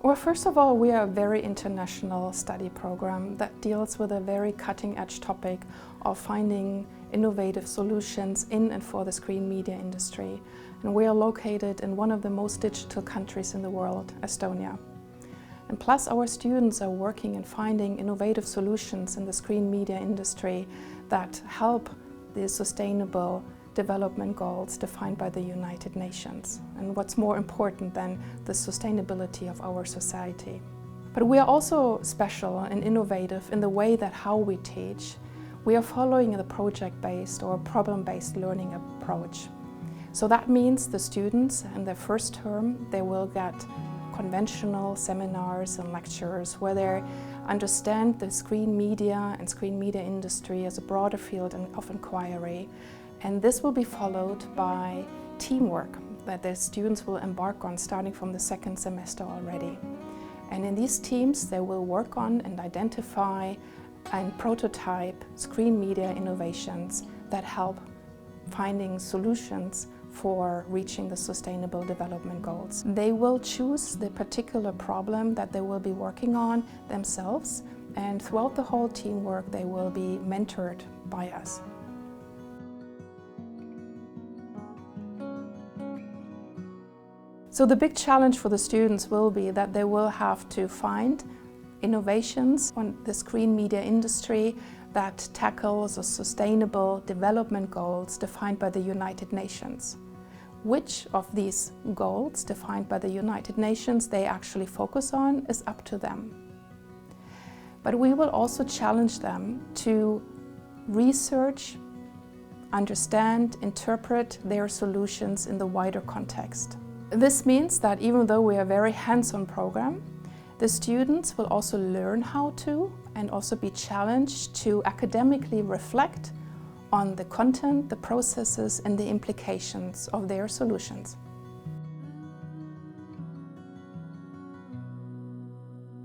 Well, first of all, we are a very international study program that deals with a very cutting-edge topic of finding innovative solutions in and for the screen media industry. And we are located in one of the most digital countries in the world, Estonia. And plus, our students are working in finding innovative solutions in the screen media industry that help the sustainable development goals defined by the United Nations. And what's more important than the sustainability of our society. But we are also special and innovative in the way that how we teach. We are following the project-based or problem-based learning approach. So that means the students in their first term, they will get conventional seminars and lectures where they understand the screen media and screen media industry as a broader field of inquiry. And this will be followed by teamwork that the students will embark on starting from the second semester already. And in these teams, they will work on and identify and prototype screen media innovations that help finding solutions for reaching the sustainable development goals. They will choose the particular problem that they will be working on themselves, and throughout the whole teamwork, they will be mentored by us. So the big challenge for the students will be that they will have to find innovations on the screen media industry that tackles the sustainable development goals defined by the United Nations. Which of these goals defined by the United Nations they actually focus on is up to them. But we will also challenge them to research, understand, interpret their solutions in the wider context. This means that even though we are a very hands-on program, the students will also learn how to and also be challenged to academically reflect on the content, the processes and the implications of their solutions.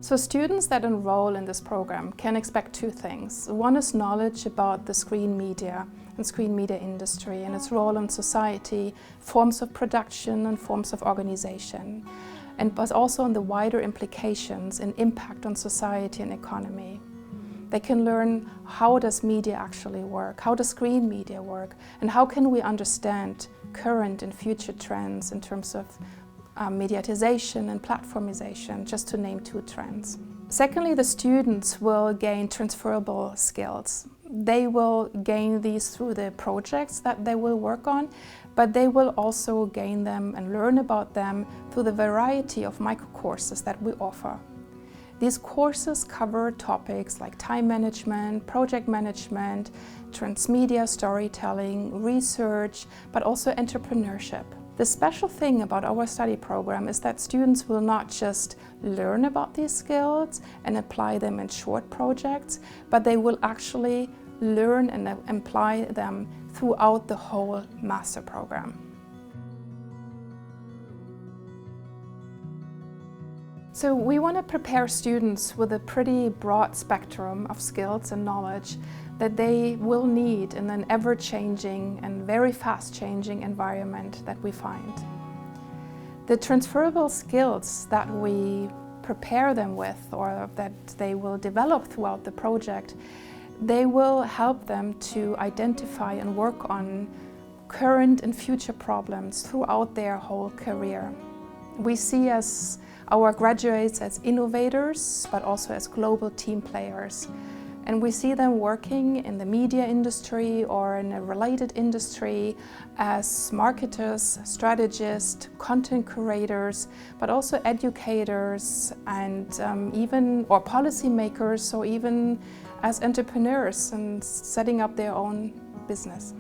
So students that enroll in this program can expect two things. One is knowledge about the screen media and screen media industry and its role in society, forms of production and forms of organization, but also on the wider implications and impact on society and economy. They can learn how does media actually work, how does screen media work, and how can we understand current and future trends in terms of mediatization and platformization, just to name two trends. Secondly, the students will gain transferable skills. They will gain these through the projects that they will work on, but they will also gain them and learn about them through the variety of micro-courses that we offer. These courses cover topics like time management, project management, transmedia storytelling, research, but also entrepreneurship. The special thing about our study program is that students will not just learn about these skills and apply them in short projects, but they will actually learn and apply them throughout the whole master program. So we want to prepare students with a pretty broad spectrum of skills and knowledge that they will need in an ever-changing and very fast-changing environment that we find. The transferable skills that we prepare them with or that they will develop throughout the project, they will help them to identify and work on current and future problems throughout their whole career. We see our graduates as innovators, but also as global team players. And we see them working in the media industry or in a related industry as marketers, strategists, content curators, but also educators and or policymakers, or even as entrepreneurs and setting up their own business.